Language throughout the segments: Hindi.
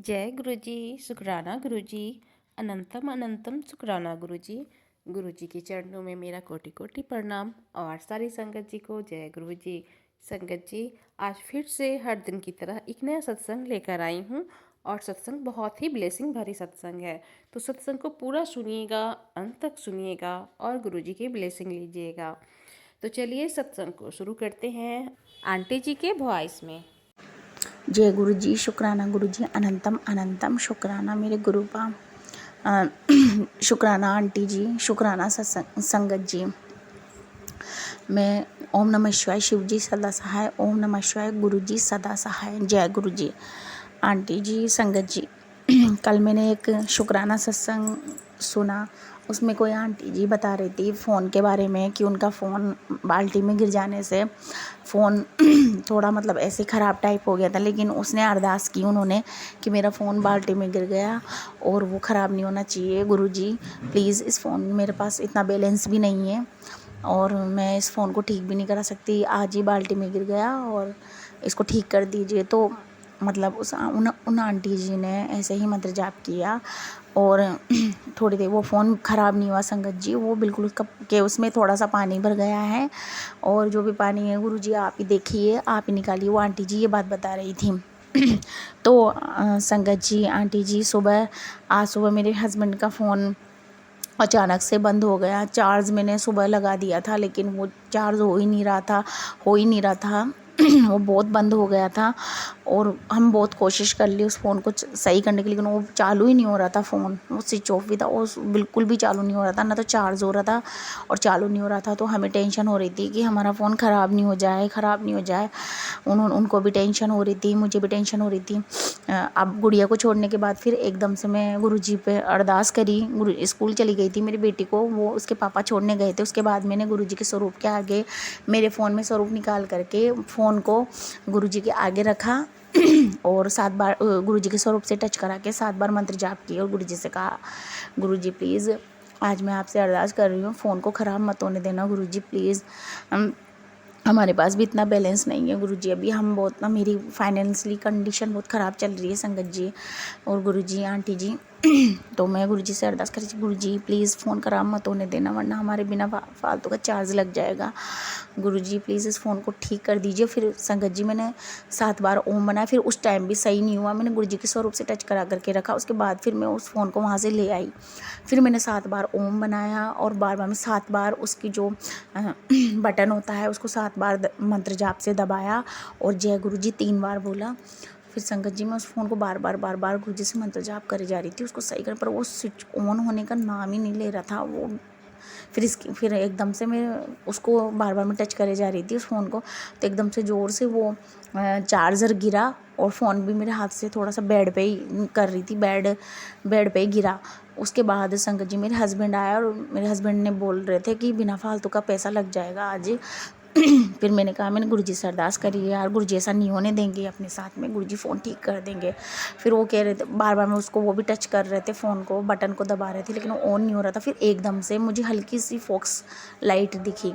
जय गुरु जी। शुक्राना गुरु जी। अनंतम अनंतम शुक्राना गुरु जी। गुरु जी के चरणों में मेरा कोटि कोटि प्रणाम और सारी संगत जी को जय गुरु जी। संगत जी, आज फिर से हर दिन की तरह एक नया सत्संग लेकर आई हूँ और सत्संग बहुत ही ब्लेसिंग भरी सत्संग है। तो सत्संग को पूरा सुनिएगा, अंत तक सुनिएगा और गुरु जी की ब्लेसिंग लीजिएगा। तो चलिए सत्संग को शुरू करते हैं आंटी जी के वॉइस में। जय गुरु जी। शुक्राना गुरु जी। अनंतम अनंतम शुक्राना मेरे गुरु पा। शुक्राना आंटी जी। शुक्राना संगत जी। मैं ओम नमः शिवाय। शिव जी सदा सहाय। ओम नमः शिवाय। गुरु जी सदा सहाय। जय गुरु जी। आंटी जी, संगत जी, कल मैंने एक शुक्राना सत्संग सुना। उसमें कोई आंटी जी बता रही थी फ़ोन के बारे में कि उनका फ़ोन बाल्टी में गिर जाने से फ़ोन थोड़ा मतलब ऐसे ख़राब टाइप हो गया था, लेकिन उसने अरदास की उन्होंने कि मेरा फ़ोन बाल्टी में गिर गया और वो ख़राब नहीं होना चाहिए। गुरुजी प्लीज़, इस फ़ोन में मेरे पास इतना बैलेंस भी नहीं है और मैं इस फ़ोन को ठीक भी नहीं करा सकती। आज ही बाल्टी में गिर गया और इसको ठीक कर दीजिए। तो मतलब उन आंटी जी ने ऐसे ही मंत्र जाप किया और थोड़ी देर वो फ़ोन ख़राब नहीं हुआ संगत जी। वो बिल्कुल उसका कि उसमें थोड़ा सा पानी भर गया है और जो भी पानी है गुरुजी आप ही देखिए, आप ही निकालिए। वो आंटी जी ये बात बता रही थी। तो संगत जी, आंटी जी, आज सुबह मेरे हस्बैंड का फ़ोन अचानक से बंद हो गया। चार्ज मैंने सुबह लगा दिया था लेकिन वो चार्ज हो ही नहीं रहा था। वो बहुत बंद हो गया था और हम बहुत कोशिश कर ली उस फ़ोन को सही करने की, लेकिन वो चालू ही नहीं हो रहा था। फ़ोन वो स्विच ऑफ भी था और बिल्कुल भी चालू नहीं हो रहा था, ना तो चार्ज हो रहा था और चालू नहीं हो रहा था। तो हमें टेंशन हो रही थी कि हमारा फ़ोन ख़राब नहीं हो जाए। उनको भी टेंशन हो रही थी, मुझे भी टेंशन हो रही थी। अब गुड़िया को छोड़ने के बाद फिर एकदम से मैं गुरुजी पे अरदास करी। स्कूल चली गई थी मेरी बेटी को, वो उसके पापा छोड़ने गए थे। उसके बाद मैंने गुरुजी के स्वरूप के आगे मेरे फ़ोन में स्वरूप निकाल करके फ़ोन को गुरुजी के आगे रखा और 7 बार गुरुजी के स्वरूप से टच करा के 7 बार मंत्र जाप किए और गुरुजी से कहा, गुरुजी प्लीज़ आज मैं आपसे अरदास कर रही हूँ, फ़ोन को ख़राब मत होने देना गुरुजी प्लीज़। हमारे पास भी इतना बैलेंस नहीं है गुरुजी। अभी हम बहुत ना, मेरी फाइनेंशियली कंडीशन बहुत ख़राब चल रही है संगत जी और गुरुजी, आंटी जी। तो मैं गुरुजी से अरदास करी, गुरुजी प्लीज़ फ़ोन ख़राब मत होने देना वरना हमारे बिना फालतू का चार्ज लग जाएगा। गुरुजी प्लीज़ इस फ़ोन को ठीक कर दीजिए। फिर संगत जी मैंने 7 बार ओम बनाया, फिर उस टाइम भी सही नहीं हुआ। मैंने गुरुजी के स्वरूप से टच करा करके रखा, उसके बाद फिर मैं उस फ़ोन को वहाँ से ले आई। फिर मैंने 7 बार ओम बनाया और बार-बार मैं 7 बार उसकी जो बटन होता है उसको 7 बार मंत्र जाप से दबाया और जय गुरुजी 3 बार बोला। फिर संगत जी मैं उस फ़ोन को बार बार गुरुजी से मंत्र जाप करे जा रही थी उसको सही कर, पर वो स्विच ऑन होने का नाम ही नहीं ले रहा था। वो फिर एकदम से मैं उसको बार मैं टच करे जा रही थी उस फ़ोन को, तो एकदम से ज़ोर से वो चार्जर गिरा और फ़ोन भी मेरे हाथ से थोड़ा सा बेड पे ही कर रही थी, बेड पे ही गिरा। उसके बाद संगत जी मेरे हस्बैंड आया और मेरे हस्बैंड ने बोल रहे थे कि बिना फालतू का पैसा लग जाएगा आज। फिर मैंने कहा, मैंने गुरुजी से अरदास करी है यार, गुरुजी ऐसा नहीं होने देंगे अपने साथ में, गुरुजी फ़ोन ठीक कर देंगे। फिर वो कह रहे थे बार मैं उसको वो भी टच कर रहे थे, फ़ोन को बटन को दबा रहे थे लेकिन वो ऑन नहीं हो रहा था। फिर एकदम से मुझे हल्की सी फोक्स लाइट दिखी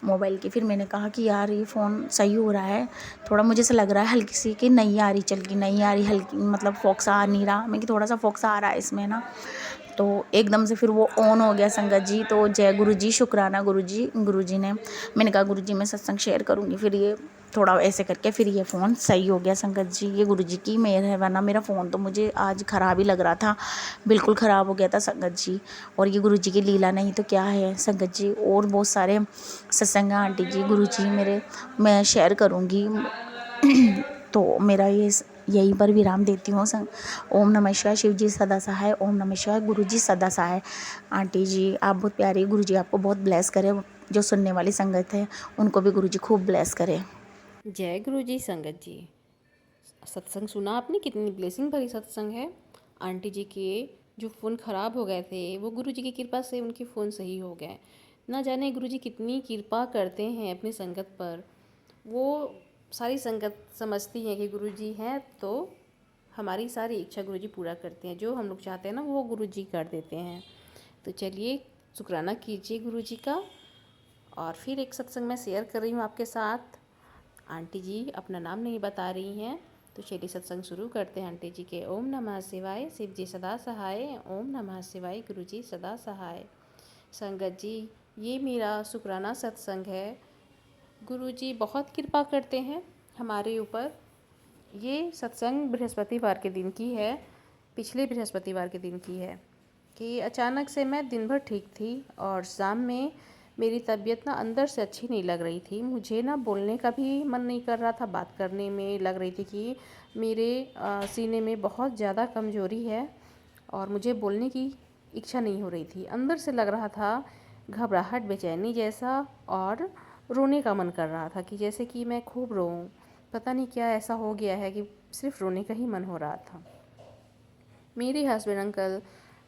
मोबाइल की। फिर मैंने कहा कि यार ये फ़ोन सही हो रहा है, थोड़ा मुझे ऐसा लग रहा है हल्की सी कि नहीं आ रही चल की, नहीं आ रही हल्की, मतलब फोक्स आ नहीं रहा। मैं कि थोड़ा सा फोक्स आ रहा है इसमें ना, तो एकदम से फिर वो ऑन हो गया संगत जी। तो जय गुरु जी, शुक्राना गुरु जी ने, मैंने कहा गुरु जी मैं सत्संग शेयर करूँगी। फिर ये थोड़ा ऐसे करके फिर ये फ़ोन सही हो गया संगत जी। ये गुरु जी की मेहर है, वरना मेरा फ़ोन तो मुझे आज ख़राब ही लग रहा था, बिल्कुल ख़राब हो गया था संगत जी। और ये गुरु जी की लीला नहीं तो क्या है संगत जी। और बहुत सारे सत्संग आंटी जी, गुरु जी मेरे, मैं शेयर करूँगी। तो मेरा ये यहीं पर विराम देती हूँ। ओम नमः शिवाय। शिव जी सदा सहाय। ओम नमः शिवाय। गुरु जी सदा सहाय। आंटी जी आप बहुत प्यारी, गुरु जी आपको बहुत ब्लेस करे। जो सुनने वाली संगत है उनको भी गुरु जी खूब ब्लेस करे। जय गुरु जी। संगत जी, सत्संग सुना आपने, कितनी ब्लेसिंग भरी सत्संग है। आंटी जी के जो फ़ोन ख़राब हो गए थे वो गुरु जी की कृपा से उनके फ़ोन सही हो गए। ना जाने गुरु जी कितनी कृपा करते हैं अपनी संगत पर। वो सारी संगत समझती है कि गुरु जी हैं तो हमारी सारी इच्छा गुरु जी पूरा करते हैं, जो हम लोग चाहते हैं ना वो गुरु जी कर देते हैं। तो चलिए शुक्राना कीजिए गुरु जी का। और फिर एक सत्संग मैं शेयर कर रही हूँ आपके साथ। आंटी जी अपना नाम नहीं बता रही हैं, तो चलिए सत्संग शुरू करते हैं आंटी जी के। ओम नमः शिवाय, शिव जी सदा सहाय। ओम नमः शिवाय, गुरु जी सदा सहाय। संगत जी, ये मेरा शुक्राना सत्संग है। गुरु जी बहुत कृपा करते हैं हमारे ऊपर। ये सत्संग बृहस्पतिवार के दिन की है, पिछले बृहस्पतिवार के दिन की है कि अचानक से मैं दिन भर ठीक थी और शाम में मेरी तबीयत ना अंदर से अच्छी नहीं लग रही थी। मुझे ना बोलने का भी मन नहीं कर रहा था, बात करने में लग रही थी कि मेरे सीने में बहुत ज़्यादा कमज़ोरी है और मुझे बोलने की इच्छा नहीं हो रही थी। अंदर से लग रहा था घबराहट, बेचैनी जैसा, और रोने का मन कर रहा था कि जैसे कि मैं खूब रोऊं। पता नहीं क्या ऐसा हो गया है कि सिर्फ रोने का ही मन हो रहा था। मेरे हस्बैंड अंकल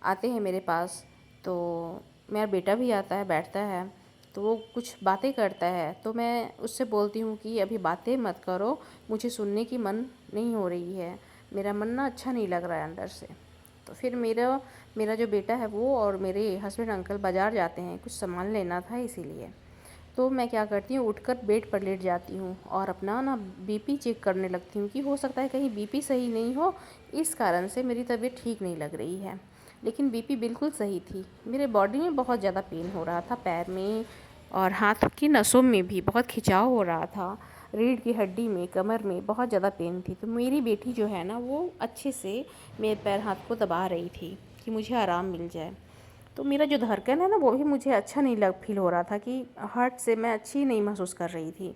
आते हैं मेरे पास, तो मेरा बेटा भी आता है, बैठता है, तो वो कुछ बातें करता है, तो मैं उससे बोलती हूँ कि अभी बातें मत करो, मुझे सुनने की मन नहीं हो रही है, मेरा मन ना अच्छा नहीं लग रहा है अंदर से। तो फिर मेरा मेरा जो बेटा है वो और मेरे हस्बैंड अंकल बाज़ार जाते हैं, कुछ सामान लेना था इसीलिए। तो मैं क्या करती हूँ, उठकर बेड पर लेट जाती हूँ और अपना ना बीपी चेक करने लगती हूँ कि हो सकता है कहीं बीपी सही नहीं हो, इस कारण से मेरी तबीयत ठीक नहीं लग रही है। लेकिन बीपी बिल्कुल सही थी। मेरे बॉडी में बहुत ज़्यादा पेन हो रहा था, पैर में और हाथ की नसों में भी बहुत खिंचाव हो रहा था, रीढ़ की हड्डी में, कमर में बहुत ज़्यादा पेन थी। तो मेरी बेटी जो है ना, वो अच्छे से मेरे पैर हाथ को दबा रही थी कि मुझे आराम मिल जाए। तो मेरा जो धड़कन है ना, वो भी मुझे अच्छा नहीं लग फील हो रहा था कि हार्ट से मैं अच्छी नहीं महसूस कर रही थी।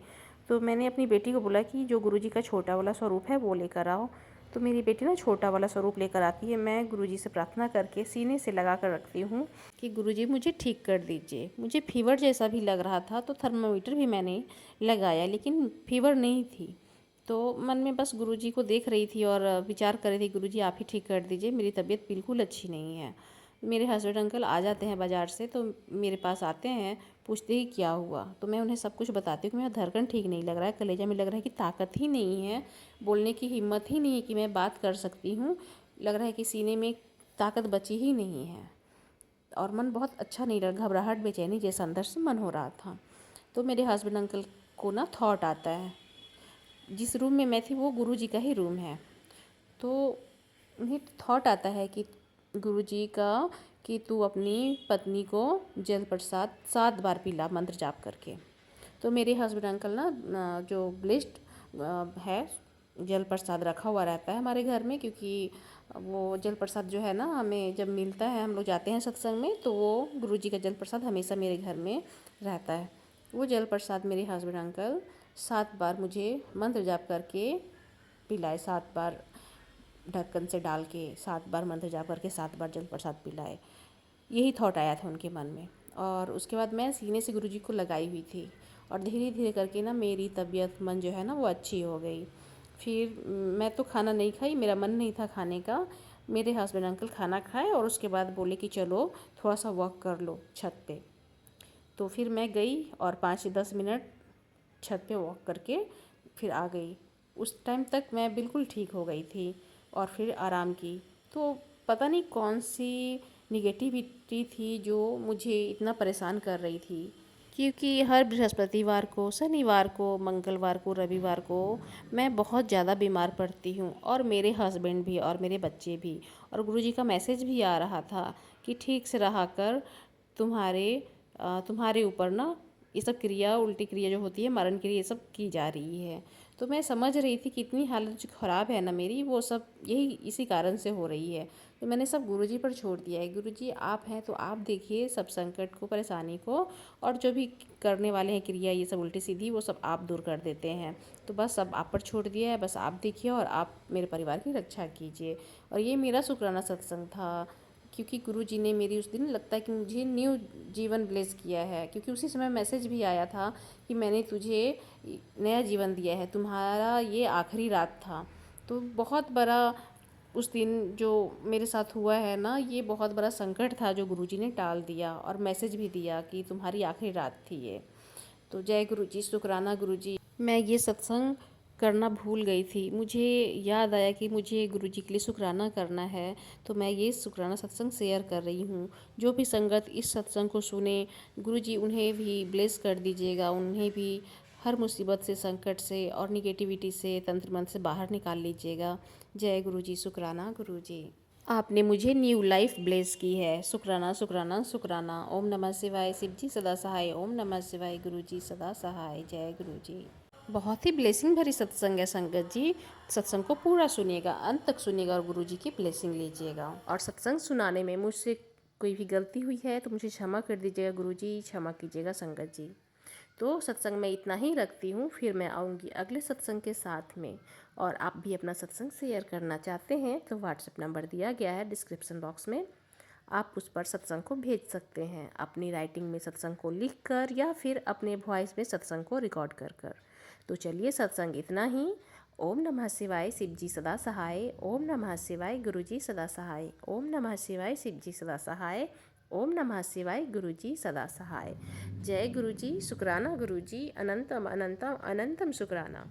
तो मैंने अपनी बेटी को बोला कि जो गुरुजी का छोटा वाला स्वरूप है वो लेकर आओ। तो मेरी बेटी ना छोटा वाला स्वरूप लेकर आती है। मैं गुरुजी से प्रार्थना करके सीने से लगा कर रखती हूँ कि गुरुजी मुझे ठीक कर दीजिए। मुझे फीवर जैसा भी लग रहा था, तो थर्मामीटर भी मैंने लगाया, लेकिन फीवर नहीं थी। तो मन में बस गुरुजी को देख रही थी और विचार कर रही थी, गुरुजी आप ही ठीक कर दीजिए, मेरी तबीयत बिल्कुल अच्छी नहीं है। मेरे हस्बैंड अंकल आ जाते हैं बाज़ार से, तो मेरे पास आते हैं, पूछते ही क्या हुआ। तो मैं उन्हें सब कुछ बताती हूँ कि मेरा धड़कन ठीक नहीं लग रहा है, कलेजा में लग रहा है कि ताकत ही नहीं है, बोलने की हिम्मत ही नहीं है कि मैं बात कर सकती हूँ, लग रहा है कि सीने में ताकत बची ही नहीं है और मन बहुत अच्छा नहीं लगा, घबराहट, बेचैनी जैसा अंदर से मन हो रहा था। तो मेरे हस्बैंड अंकल को ना थॉट आता है, जिस रूम में मैं थी वो गुरुजी का ही रूम है, तो उन्हें थॉट आता है कि गुरुजी का कि तू अपनी पत्नी को जल प्रसाद 7 बार पिला मंत्र जाप करके। तो मेरे हस्बैंड अंकल ना जो ब्लेस्ड है, जल प्रसाद रखा हुआ रहता है हमारे घर में, क्योंकि वो जल प्रसाद जो है ना हमें जब मिलता है, हम लोग जाते हैं सत्संग में, तो वो गुरुजी का जल प्रसाद हमेशा मेरे घर में रहता है। वो जल प्रसाद मेरे हस्बैंड अंकल 7 बार मुझे मंत्र जाप करके पिलाए, 7 बार ढक्कन से डाल के 7 बार मंत्र जाप करके 7 बार जल प्रसाद पिलाए। यही थॉट आया था उनके मन में। और उसके बाद मैं सीने से गुरुजी को लगाई हुई थी और धीरे धीरे करके ना मेरी तबीयत, मन जो है ना वो अच्छी हो गई। फिर मैं तो खाना नहीं खाई, मेरा मन नहीं था खाने का। मेरे हस्बैंड अंकल खाना खाए और उसके बाद बोले कि चलो थोड़ा सा वॉक कर लो छत पे। तो फिर मैं गई और 5 से 10 मिनट छत पे वॉक करके फिर आ गई। उस टाइम तक मैं बिल्कुल ठीक हो गई थी और फिर आराम की। तो पता नहीं कौन सी निगेटिविटी थी जो मुझे इतना परेशान कर रही थी, क्योंकि हर बृहस्पतिवार को, शनिवार को, मंगलवार को, रविवार को मैं बहुत ज़्यादा बीमार पड़ती हूँ और मेरे हस्बैंड भी और मेरे बच्चे भी। और गुरुजी का मैसेज भी आ रहा था कि ठीक से रहा कर, तुम्हारे ऊपर ना ये सब क्रिया, उल्टी क्रिया जो होती है, मरण क्रिया, ये सब की जा रही है। तो मैं समझ रही थी कि इतनी हालत जो ख़राब है ना मेरी, वो सब यही इसी कारण से हो रही है। तो मैंने सब गुरुजी पर छोड़ दिया है। गुरुजी आप हैं तो आप देखिए सब संकट को, परेशानी को, और जो भी करने वाले हैं क्रिया ये सब उल्टी सीधी, वो सब आप दूर कर देते हैं। तो बस सब आप पर छोड़ दिया है, बस आप देखिए और आप मेरे परिवार की रक्षा कीजिए। और ये मेरा शुक्राना सत्संग था, क्योंकि गुरुजी ने मेरी उस दिन, लगता है कि मुझे न्यू जीवन ब्लेस किया है, क्योंकि उसी समय मैसेज भी आया था कि मैंने तुझे नया जीवन दिया है, तुम्हारा ये आखिरी रात था। तो बहुत बड़ा उस दिन जो मेरे साथ हुआ है ना, ये बहुत बड़ा संकट था जो गुरुजी ने टाल दिया और मैसेज भी दिया कि तुम्हारी आखिरी रात थी ये। तो जय गुरुजी, शुक्राना गुरुजी। मैं ये सत्संग करना भूल गई थी, मुझे याद आया कि मुझे गुरुजी के लिए शुक्राना करना है, तो मैं ये शुक्राना सत्संग शेयर कर रही हूँ। जो भी संगत इस सत्संग को सुने, गुरुजी उन्हें भी ब्लेस कर दीजिएगा, उन्हें भी हर मुसीबत से, संकट से और निगेटिविटी से, तंत्र मंत्र से बाहर निकाल लीजिएगा। जय गुरु जी। शुक्राना गुरु जी। आपने मुझे न्यू लाइफ ब्लेस की है। शुक्राना शुक्राना शुक्राना। ओम नमः शिवाय। शिव जी सदा सहाय। ओम नमः शिवाय। गुरु जी सदा सहाय। जय गुरु जी। बहुत ही ब्लेसिंग भरी सत्संग है संगत जी। सत्संग को पूरा सुनिएगा, अंत तक सुनिएगा और गुरु जी की ब्लेसिंग लीजिएगा। और सत्संग सुनाने में मुझसे कोई भी गलती हुई है तो मुझे क्षमा कर दीजिएगा गुरु जी, क्षमा कीजिएगा संगत जी। तो सत्संग में इतना ही रखती हूँ, फिर मैं आऊँगी अगले सत्संग के साथ में। और आप भी अपना सत्संग शेयर करना चाहते हैं तो व्हाट्सएप नंबर दिया गया है डिस्क्रिप्शन बॉक्स में, आप उस पर सत्संग को भेज सकते हैं, अपनी राइटिंग में सत्संग को लिख कर या फिर अपने वॉइस में सत्संग को रिकॉर्ड कर कर। तो चलिए सत्संग इतना ही। ओम नमः शिवाय। शिव जी सदा सहाय। ओम नमः शिवाय। गुरु जी सदा सहाय। ओम नमः शिवाय। शिव जी सदा सहाय। ओम नमः शिवाय। गुरु जी सदा सहाय। जय गुरु जी। शुक्राना गुरु जी। अनंतम अनंतम अनंतम शुक्राना।